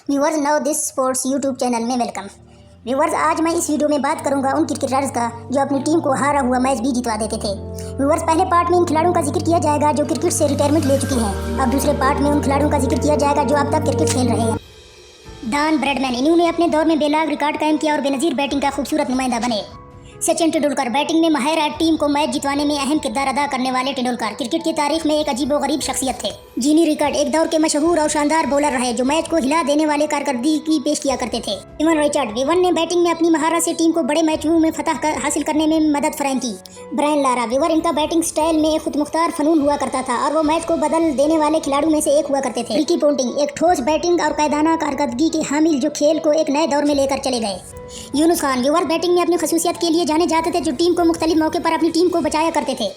Viewers now this sports YouTube channel में welcome. Viewers आज मैं इस वीडियो में बात करूंगा उन क्रिकेटर्स का जो अपनी टीम को हारा हुआ मैच भी जितवा देते थे। व्यूअर्स पहले पार्ट में इन खिलाड़ियों का जिक्र किया जाएगा जो क्रिकेट से रिटायरमेंट ले चुकी हैं। अब दूसरे पार्ट में उन खिलाड़ियों का जिक्र किया जाएगा जो अब तक क्रिकेट खेल रहे हैं। डॉन ब्रैडमैन, इन्होंने अपने दौर में बेलाग रिकॉर्ड कायम किया और बेनज़ीर बैटिंग का खूबसूरत नुमाइंदा बने। सचिन तेंदुलकर, बैटिंग में माहिर है, टीम को मैच जितवाने में अहम किरदार अदा करने वाले तेंदुलकर क्रिकेट की तारीख में एक अजीबोगरीब शख्सियत थे। जीनी रिकर्ड, एक दौर के मशहूर और शानदार बॉलर रहे जो मैच को हिला देने वाले कारकर्दगी पेश किया करते थे। विवन रिचर्ड, विवन ने बैटिंग में अपनी महारत से टीम को बड़े मैचों में फतह हासिल करने में मदद फराहम की। ब्रायन लारा, विवर इनका बैटिंग स्टाइल में एक खुदमुख्तार फनून हुआ करता था और वो मैच को बदल देने वाले खिलाड़ियों में से एक हुआ करते थे। रिकी पोंटिंग, एक ठोस बैटिंग और कायदाना कारकर्दगी के हामिल जो खेल को एक नए दौर में लेकर चले गए। यूनुस खान, व्यूअर बैटिंग में अपनी खसूसियत के लिए जाने जाते थे जो टीम को मुख्तलिफ मौके पर अपनी टीम को बचाया करते थे।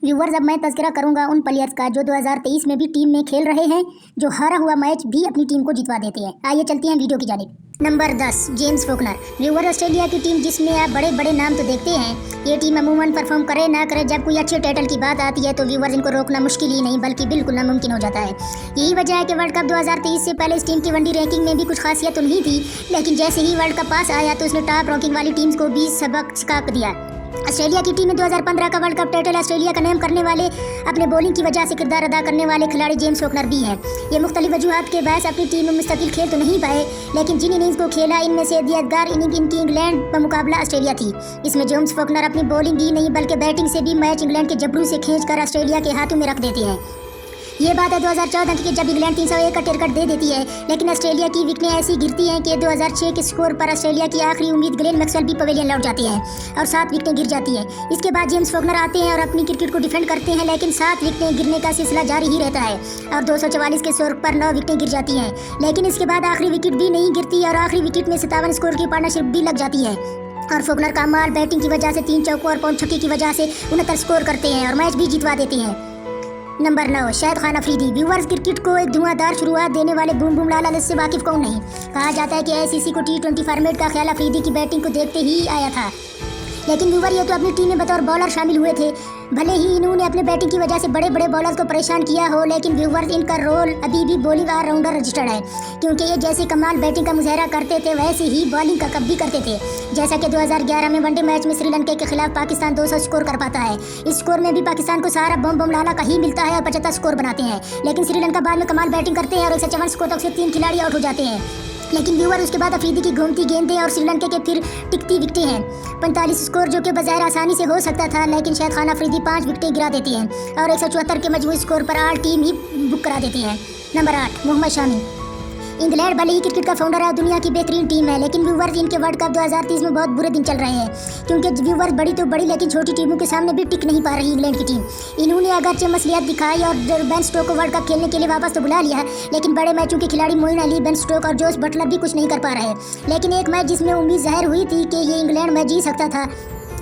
व्यूअर्स अब मैं तज़किरा करूंगा उन प्लेयर्स का जो 2023 में भी टीम में खेल रहे हैं, जो हारा हुआ मैच भी अपनी टीम को जितवा देते हैं। आइए चलते हैं वीडियो की जानिब। Number 10, James Faulkner. Viewer Australia की टीम जिसमें आप बड़े बड़े नाम तो देखते हैं, ये टीम अमूमन परफॉर्म करे ना करे, जब कोई अच्छे टाइटल की बात आती है तो व्यूअर्स इनको रोकना मुश्किल ही नहीं बल्कि बिल्कुल नामुमकिन हो जाता है। यही वजह है कि वर्ल्ड कप 2023 से पहले इस टीम की वनडे रैंकिंग में भी कुछ खासियत तो नहीं थी, लेकिन जैसे ही वर्ल्ड कप पास आया तो उसने टॉप रैंकिंग वाली टीम्स को भी सबक सिखा दिया। ऑस्ट्रेलिया की टीम में 2015 का वर्ल्ड कप टाइटल ऑस्ट्रेलिया का नाम करने वाले अपने बॉलिंग की वजह से किरदार अदा करने वाले खिलाड़ी जेम्स फॉकनर भी हैं। ये मुख्तलिफ वजूहात के बायस अपनी टीम में मुस्तकिल खेल तो नहीं पाए, लेकिन जिन इनिंग्स को खेला इनमें से यादगार इनिंग इनकी इंग्लैंड पर मुकाबला ऑस्ट्रेलिया थी। इसमें जेम्स फॉकनर अपनी बॉलिंग ही नहीं बल्कि बैटिंग से भी मैच इंग्लैंड के जबरू से खींचकर ऑस्ट्रेलिया के हाथों में रख देते हैं। ये बात है 2014 की जब इंग्लैंड 301 का टारगेट दे देती है, लेकिन ऑस्ट्रेलिया की विकेटें ऐसी गिरती हैं कि 2006 के स्कोर पर ऑस्ट्रेलिया की आखिरी उम्मीद ग्लेन मैक्सवेल भी पवेलियन लौट जाती है और 7 विकेटें गिर जाती हैं। इसके बाद जेम्स फॉकनर आते हैं और अपनी क्रिकेट को डिफेंड करते हैं, लेकिन 7 विकेटें गिरने का सिलसिला जारी ही रहता है और 244 के स्कोर पर 9 विकेटें गिर जाती हैं। लेकिन इसके बाद आखिरी विकेट भी नहीं गिरती और आखिरी विकेट में 57 स्कोर की पार्टनरशिप भी लग जाती है और फॉकनर का माल बैटिंग की वजह से 3 चौकों और 5 छक्के की वजह से 69 स्कोर करते हैं और मैच भी जितवा देते हैं। Number 9, Shahid Khan Afridi. Viewers cricket को एक धुआंधार शुरुआत देने वाले बूम बूम लाल से वाकिफ कौन नहीं। कहा जाता है कि आईसीसी को T20 फॉर्मेट का ख्याल अफरीदी की बैटिंग को देखते ही आया था, लेकिन व्यूअर ये तो अपनी टीम में बतौर बॉलर शामिल हुए थे। भले ही इन्होंने अपने बैटिंग की वजह से बड़े बड़े बॉलर को परेशान किया हो, लेकिन व्यूअर्स इनका रोल अभी भी बॉलिंग ऑलराउंडर रजिस्टर्ड है, क्योंकि ये जैसे कमाल बैटिंग का मुजाहरा करते थे वैसे ही बॉलिंग का कब भी करते थे। जैसा कि 2011 में वनडे मैच में श्रीलंका के खिलाफ पाकिस्तान 200 स्कोर कर पाता है। इस स्कोर में भी पाकिस्तान को सारा बम लाला का ही मिलता है और 75 स्कोर बनाते हैं, लेकिन श्रीलंका बाद में कमाल बैटिंग करते हैं और 154 स्कोर तक से 3 खिलाड़ी आउट हो जाते हैं। लेकिन व्यूअर उसके बाद अफरीदी की घूमती गेंदें और श्रीलंका के फिर टिकती विकेटें हैं। 45 स्कोर जो कि बज़ाहिर आसानी से हो सकता था, लेकिन शाहिद खान अफरीदी 5 विकेटें गिरा देती हैं और 174 के मजमूई स्कोर पर ऑल टीम ही बुक करा देती हैं। नंबर 8, मोहम्मद शामी। इंग्लैंड भले ही क्रिकेट का फाउंडर है और दुनिया की बेहतरीन टीम है, लेकिन व्यूअर्स इनके वर्ल्ड कप 2030 में बहुत बुरे दिन चल रहे हैं, क्योंकि व्यूअर्स बड़ी तो बड़ी लेकिन छोटी टीमों के सामने भी टिक नहीं पा रही इंग्लैंड की टीम। इन्होंने अगरचे मसलियत दिखाई और बेन स्टोक को वर्ल्ड कप खेलने के लिए वापस तो बुला लिया, लेकिन बड़े मैचों के खिलाड़ी मोइन अली, बेन स्टोक और जोस बटलर भी कुछ नहीं कर पा रहे। लेकिन एक मैच जिसमें उम्मीद जाहिर हुई थी कि ये इंग्लैंड मैच जीत सकता था,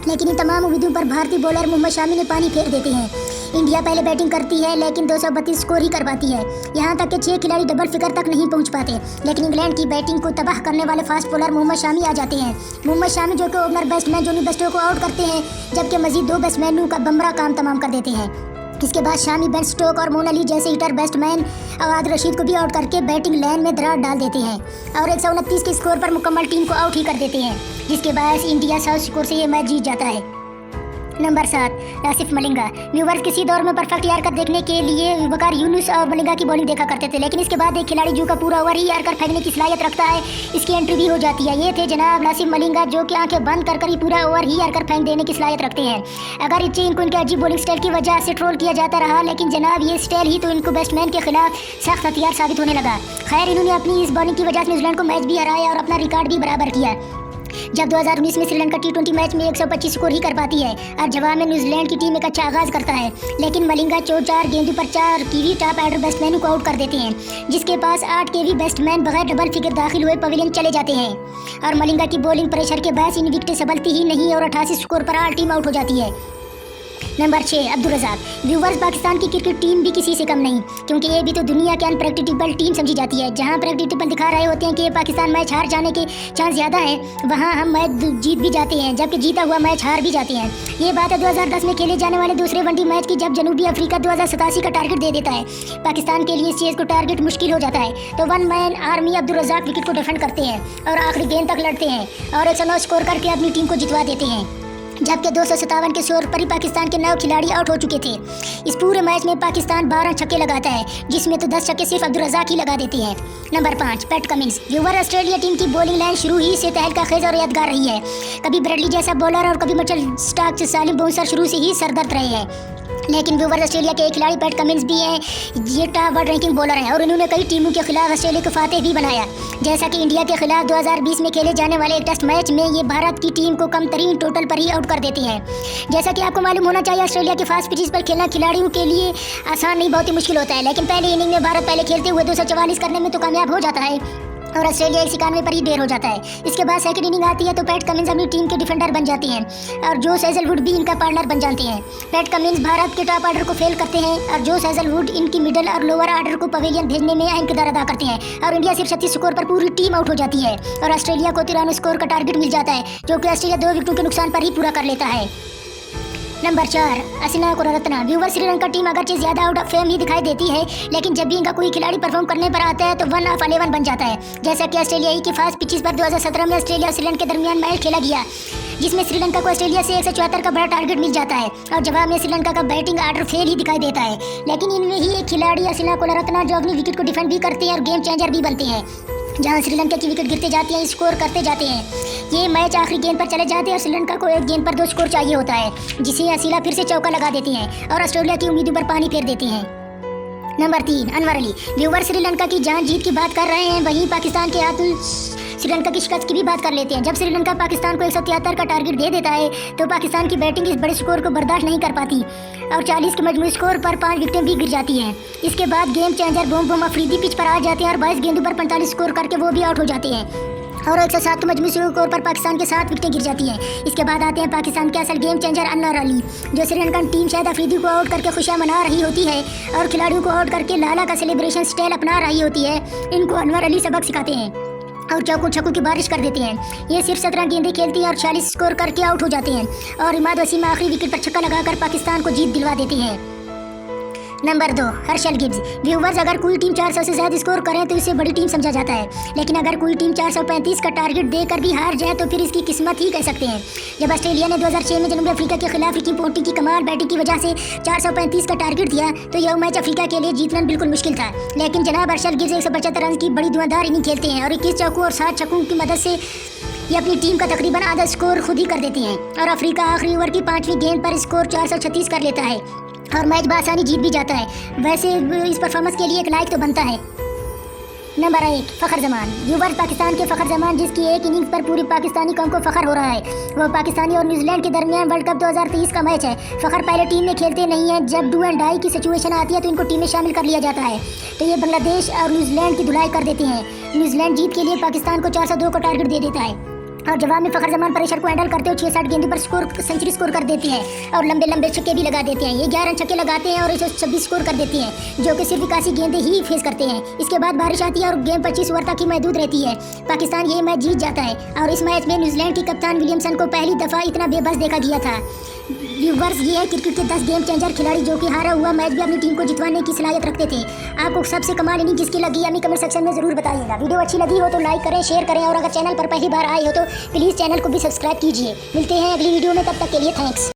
लेकिन इन तमाम उम्मीदों पर भारतीय बॉलर मोहम्मद शामी ने पानी फेर देते हैं। इंडिया पहले बैटिंग करती है लेकिन 232 स्कोर ही कर पाती है, यहाँ तक कि 6 खिलाड़ी डबल फिगर तक नहीं पहुँच पाते, लेकिन इंग्लैंड की बैटिंग को तबाह करने वाले फास्ट बॉलर मोहम्मद शामी आ जाते हैं। मोहम्मद शामी जो कि ओपनर बैट्समैन जोनी बेस्टो को आउट करते हैं, जबकि मजीद 2 बैट्समैनों का बमरा काम तमाम कर देते हैं। इसके बाद शामी बेन स्टोक और मोइन अली जैसे हिटर बैट्समैन अवाद रशीद को भी आउट करके बैटिंग लाइन में दरार डाल देते हैं और 129 के स्कोर पर मुकम्मल टीम को आउट ही कर देते हैं, जिसके बाद इंडिया 100 स्कोर से ये मैच जीत जाता है। नंबर 7, आसिफ मलिंगा। व्यूअर्स किसी दौर में परफेक्ट यारकर देखने के लिए वकार यूनुस और मलिंगा की बॉलिंग देखा करते थे, लेकिन इसके बाद एक खिलाड़ी जो का पूरा ओवर ही यारकर फेंकने की सलाहियत रखता है, इसकी एंट्री भी हो जाती है। ये थे जनाब आसिफ मलिंगा, जो कि आंखें बंद कर ही पूरा ओवर ही यारकर फेंक देने की सलाहियत रखते हैं। अगर इनको इनके अजीब बॉलिंग स्टाइल की वजह से ट्रोल किया जाता रहा, लेकिन जनाब ये स्टाइल ही तो इनको बैट्समैन के खिलाफ सख्त हथियार साबित होने लगा। खैर, इन्होंने अपनी इस बॉलिंग की वजह से न्यूजीलैंड को मैच भी हराया और अपना रिकॉर्ड भी बराबर किया। जब 2019 में श्रीलंका T20 मैच में 125 स्कोर ही कर पाती है और जवाब में न्यूजीलैंड की टीम एक अच्छा आगाज करता है, लेकिन मलिंगा 4 गेंदों पर 4 कीवी टॉप ऑर्डर बैट्समैनों को आउट कर देते हैं, जिसके पास 8 केवी बैट्समैन बगैर डबल फिगर दाखिल हुए पवेलियन चले जाते हैं और मलिंगा की बॉलिंग प्रेशर के बायस इन विकेटें संभलती ही नहीं और 88 स्कोर पर ऑल टीम आउट हो जाती है। नंबर 6 अब्दुल रज़ाक। व्यूवर्स, पाकिस्तान की क्रिकेट टीम भी किसी से कम नहीं, क्योंकि ये भी तो दुनिया की अनप्रेडिक्टेबल टीम समझी जाती है। जहां प्रेडिक्टेबल दिखा रहे होते हैं कि पाकिस्तान मैच हार जाने के चांस ज़्यादा हैं, वहां हम मैच जीत भी जाते हैं, जबकि जीता हुआ मैच हार भी जाते हैं। ये बात है 2010 में खेले जाने वाले दूसरे वनडे मैच की, जब जनूबी अफ्रीका 2087 का टारगेट दे देता है। पाकिस्तान के लिए इस चीज़ को टारगेट मुश्किल हो जाता है, तो one man army Abdul Razzaq wicket को डिफेंड करते हैं और आखिरी गेंद तक लड़ते हैं और 109 स्कोर करके अपनी टीम को जितवा देते हैं, जबकि 257 के स्कोर पर ही पाकिस्तान के 9 खिलाड़ी आउट हो चुके थे। इस पूरे मैच में पाकिस्तान 12 छक्के लगाता है, जिसमें तो 10 छक्के सिर्फ अब्दुल रज़ाक ही लगा देते हैं। Number 5 PAT Cummins. Viewer, Australia team की बॉलिंग लाइन शुरू ही से तहलका खेज और यादगार रही है। कभी ब्रेडली जैसा बॉलर और कभी मिचेल स्टार्क से सालिम बाउंसर शुरू से ही सरदर्द रहे हैं। लेकिन व्यूवर, ऑस्ट्रेलिया के एक खिलाड़ी पैट कमिंस भी हैं। ये टॉप वर्ल्ड रैंकिंग बॉलर हैं और इन्होंने कई टीमों के खिलाफ ऑस्ट्रेलिया को फातेह भी बनाया, जैसा कि इंडिया के खिलाफ 2020 में खेले जाने वाले एक टेस्ट मैच में ये भारत की टीम को कम तरीन टोटल पर ही आउट कर देती हैं। जैसा कि आपको मालूम होना चाहिए, ऑस्ट्रेलिया के फास्ट पिचेस पर खेलना खिलाड़ियों के लिए आसान नहीं, बहुत ही मुश्किल होता है। लेकिन पहले इनिंग में भारत पहले खेलते हुए 244 करने में तो कामयाब हो जाता है और ऑस्ट्रेलिया 191 पर ही ढेर हो जाता है। इसके बाद सेकंड इनिंग आती है तो पैट कमिंस अपनी टीम के डिफेंडर बन जाती हैं और जोश हेजलवुड भी इनका पार्टनर बन जाते हैं। पैट कमिंस भारत के टॉप ऑर्डर को फेल करते हैं और जोश हेजलवुड इनकी मिडिल और लोअर ऑर्डर को पवेलियन भेजने में अहम किरदार अदा करते हैं और इंडिया सिर्फ 36 स्कोर पर पूरी टीम आउट हो जाती है और ऑस्ट्रेलिया को 93 स्कोर का टारगेट मिल जाता है, जो कि ऑस्ट्रेलिया 2 विकेटों के नुकसान पर ही पूरा कर लेता है। नंबर 4 असिना कुररत्ना। व्यूवर, श्रीलंका टीम अगरचे ज़्यादा आउट ऑफ फेम ही दिखाई देती है, लेकिन जब भी इनका कोई खिलाड़ी परफॉर्म करने पर आता है तो 1 ऑफ 11 बन जाता है। जैसा कि ऑस्ट्रेलिया की फास्ट पिचेस पर 2017 में ऑस्ट्रेलिया और श्रीलंका के दरमियान मैच खेला गया, जिसमें श्रीलंका को ऑस्ट्रेलिया से 174 का बड़ा टारगेट मिल जाता है और जवाब में श्रीलंका का बैटिंग ऑर्डर फेल ही दिखाई देता है। लेकिन इनमें ही एक खिलाड़ी असिना कुररत्ना जो अपनी विकेट को डिफेंड भी करते हैं और गेम चेंजर भी बनते हैं। जहां श्रीलंका की विकेट गिरते जाती है, स्कोर करते जाते हैं, ये मैच आखिरी गेंद पर चले जाते हैं और श्रीलंका को एक गेंद पर 2 स्कोर चाहिए होता है, जिसे असीला फिर से चौका लगा देती हैं और ऑस्ट्रेलिया की उम्मीदों पर पानी फेर देती हैं। नंबर 3 अनवर अली। व्यूवर, श्रीलंका की जान जीत की बात कर रहे हैं, वहीं पाकिस्तान के हाथों श्रीलंका की शिकस्त की भी बात कर लेते हैं। जब श्रीलंका पाकिस्तान को 173 का टारगेट दे देता है तो पाकिस्तान की बैटिंग इस बड़े स्कोर को बर्दाश्त नहीं कर पाती और 40 के मजमूई स्कोर पर 5 विकेटें भी गिर जाती हैं। इसके बाद गेम चेंजर बोम अफरीदी पिच पर आ जाते हैं और 22 गेंदों पर 45 स्कोर करके वो भी आउट हो जाते हैं और 107 के मजमूई स्कोर पर पाकिस्तान के 7 विकेटें गिर जाती हैं। इसके बाद आते हैं पाकिस्तान के असल गेम चेंजर अनवर अली, जो श्रीलंकन टीम शायद अफरीदी को आउट करके खुशियां मना रही होती है और खिलाड़ियों को आउट करके लाला का सेलिब्रेशन स्टाइल अपना रही होती है। इनको अनवर अली सबक सिखाते हैं और चौकों छक्कों की बारिश कर देते हैं। ये सिर्फ 17 गेंदें खेलती हैं और 40 स्कोर करके आउट हो जाते हैं और इमाद वसीम आखिरी विकेट पर छक्का लगाकर पाकिस्तान को जीत दिलवा देती हैं। Number 2 Herschelle Gibbs. व्यूवर्स, अगर कोई टीम 400 से ज़्यादा स्कोर करे तो इसे बड़ी टीम समझा जाता है, लेकिन अगर कोई टीम 435 का टारगेट देकर भी हार जाए तो फिर इसकी किस्मत ही कह सकते हैं। जब ऑस्ट्रेलिया ने 2006 में जनूबी अफ्रीका के खिलाफ रिकी पोंटिंग की कमाल बैटिंग की वजह से 435 का टारगेट दिया तो यह मैच अफ्रीका के लिए जीतना बिल्कुल मुश्किल था। लेकिन जनाब हर्षल गिब्स 175 रन की बड़ी धुआंधार इनिंग खेलते हैं और 21 चौकों और 7 छक्कों की मदद से ये अपनी टीम का तकरीबन आधा स्कोर खुद ही कर देती हैं और अफ्रीका आखिरी ओवर की 5वीं गेंद पर स्कोर 436 कर लेता है और मैच बआसानी जीत भी जाता है। वैसे इस परफॉर्मेंस के लिए एक लाइक तो बनता है। नंबर 1 फ़खर जमान। व्यूवर्स, पाकिस्तान के फ़खर जमान, जिसकी एक इनिंग्स पर पूरी पाकिस्तानी कौम को फ़खर हो रहा है, वो पाकिस्तानी और न्यूजीलैंड के दरमियान वर्ल्ड कप 2023 का मैच है। फ़खर पहले टीम में खेलते नहीं हैं, जब डू एंड डाई की सिचुएशन आती है तो इनको टीम में शामिल कर लिया जाता है, तो ये बांग्लादेश और न्यूजीलैंड की धुलाई कर देते हैं। न्यूजीलैंड जीत के लिए पाकिस्तान को 402 का टारगेट दे देता है और जवाब में फ़खर जमान प्रेशर को हैंडल करते हुए 6-7 गेंदों पर सेंचुरी स्कोर कर देती हैं और लंबे लंबे छक्के भी लगा देते हैं। ये 11 छक्के लगाते हैं और 126 स्कोर कर देती हैं, जो कि सिर्फ 81 गेंदें ही फेस करते हैं। इसके बाद बारिश आती है और गेम 25 ओवर तक ही महदूद रहती है। पाकिस्तान ये मैच जीत जाता है और इस मैच में न्यूजीलैंड की कप्तान विलियमसन को पहली दफ़ा इतना बेबस देखा गया था। व्यूवर्स, ये है क्रिकेट के 10 गेम चेंजर खिलाड़ी जो कि हारा हुआ मैच भी अपनी टीम को जितवाने की सलाहियत रखते थे। आपको सबसे कमाल इनिंग किसकी लगी हमें कमेंट सेक्शन में ज़रूर बताइएगा। वीडियो अच्छी लगी हो तो लाइक करें, शेयर करें और अगर चैनल पर पहली बार आए हो तो प्लीज़ चैनल को भी सब्सक्राइब कीजिए। मिलते हैं अगली वीडियो में, तब तक के लिए थैंक्स।